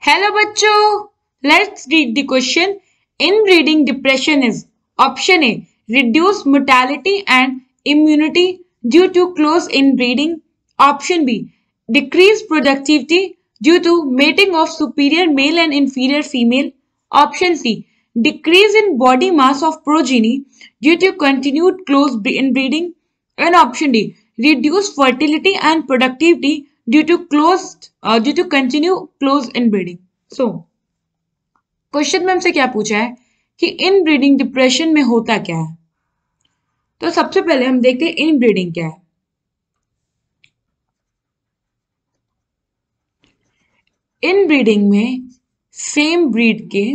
Hello बच्चों, let's read the question. Inbreeding depression is option A reduce mortality and immunity due to close inbreeding. Option B decrease productivity due to mating of superior male and inferior female. Option C decrease in body mass of progeny due to continued close inbreeding. And option D reduce fertility and productivity due to continue close inbreeding. So question में हमसे क्या पूछा है कि inbreeding depression में होता क्या है. तो सबसे पहले हम देखते हैं इनब्रीडिंग क्या है. इनब्रीडिंग में सेम ब्रीड के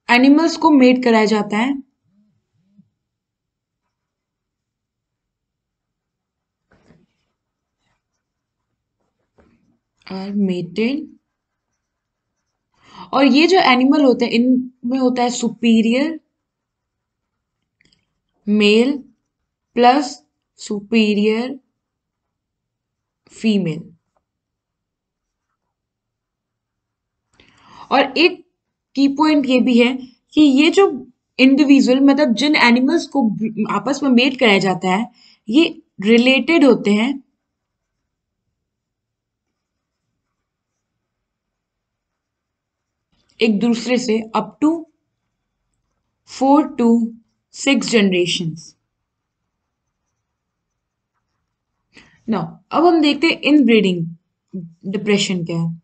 एनिमल्स को मेट कराया जाता है. Are mated. और ये जो एनिमल होते हैं इनमें होता है superior male plus superior female. और एक की पॉइंट ये भी है कि ये जो इंडिविजुअल मतलब जिन एनिमल्स को आपस में मेट कराया जाता है ये रिलेटेड होते हैं एक दूसरे से up to 4 to 6 generations. Now अब हम देखते हैं इनब्रीडिंग डिप्रेशन क्या है.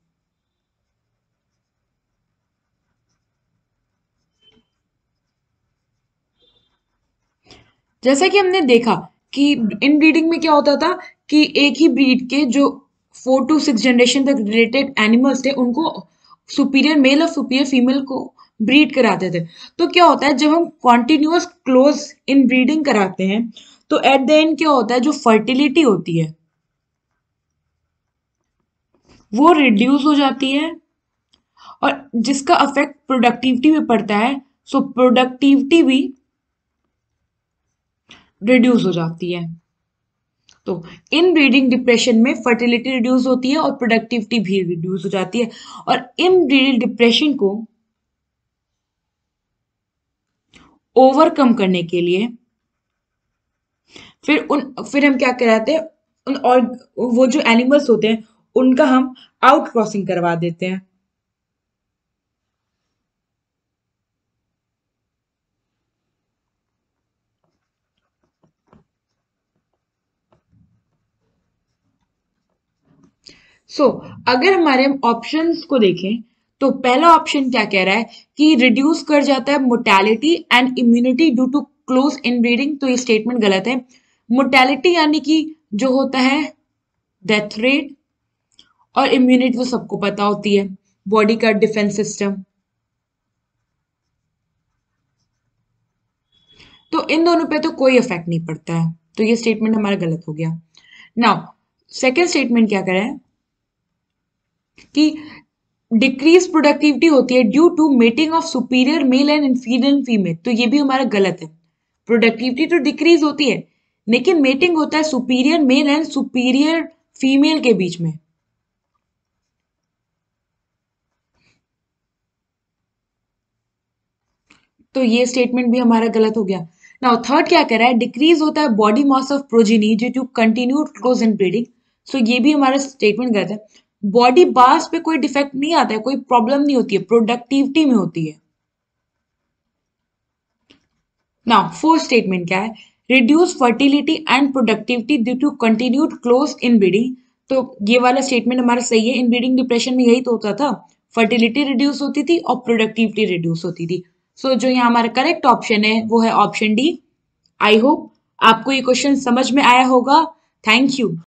जैसा कि हमने देखा कि इनब्रीडिंग में क्या होता था कि एक ही ब्रीड के जो 4 to 6 जनरेशन तक रिलेटेड एनिमल्स थे उनको सुपीरियर मेल और सुपीरियर फीमेल को ब्रीड कराते थे. तो क्या होता है जब हम कॉन्टिन्यूअस क्लोज इन ब्रीडिंग कराते हैं तो एट द एंड क्या होता है जो फर्टिलिटी होती है वो रिड्यूस हो जाती है और जिसका अफेक्ट प्रोडक्टिविटी पे पड़ता है. सो प्रोडक्टिविटी भी रिड्यूस हो जाती है. तो इनब्रीडिंग डिप्रेशन में फर्टिलिटी रिड्यूस होती है और प्रोडक्टिविटी भी रिड्यूस हो जाती है. और इनब्रीडिंग डिप्रेशन को ओवरकम करने के लिए फिर हम क्या कराते हैं और वो जो एनिमल्स होते हैं उनका हम आउट क्रॉसिंग करवा देते हैं. अगर हमारे हम ऑप्शंस को देखें तो पहला ऑप्शन क्या कह रहा है कि रिड्यूस कर जाता है mortality and immunity due to close inbreeding. तो ये स्टेटमेंट गलत है. मोर्टेलिटी यानी कि जो होता है डेथ रेट और इम्यूनिटी तो सबको पता होती है बॉडी का डिफेंस सिस्टम. तो इन दोनों पे तो कोई इफेक्ट नहीं पड़ता है. तो ये स्टेटमेंट हमारा गलत हो गया. नाउ सेकेंड स्टेटमेंट क्या कर रहा है कि डिक्रीज प्रोडक्टिविटी होती है due to mating of superior male and inferior female. तो ये भी हमारा गलत है. प्रोडक्टिविटी तो डिक्रीज होती है लेकिन मेटिंग होता है superior male and superior female के बीच में. तो ये स्टेटमेंट भी हमारा गलत हो गया. नाउ थर्ड क्या कह रहा है डिक्रीज होता है body mass of progeny due to continued close inbreeding. So ये भी हमारा स्टेटमेंट गलत है. बॉडी मास पे कोई डिफेक्ट नहीं आता है, कोई प्रॉब्लम नहीं होती है, प्रोडक्टिविटी में होती है. नाउ फोर्थ स्टेटमेंट क्या है reduce fertility and productivity due to continued close inbreeding. तो ये वाला स्टेटमेंट हमारा सही है. इनब्रीडिंग डिप्रेशन में यही तो होता था, फर्टिलिटी रिड्यूस होती थी और प्रोडक्टिविटी रिड्यूस होती थी. सो जो यहाँ हमारा करेक्ट ऑप्शन है वो है ऑप्शन डी. आई होप आपको ये क्वेश्चन समझ में आया होगा. Thank you.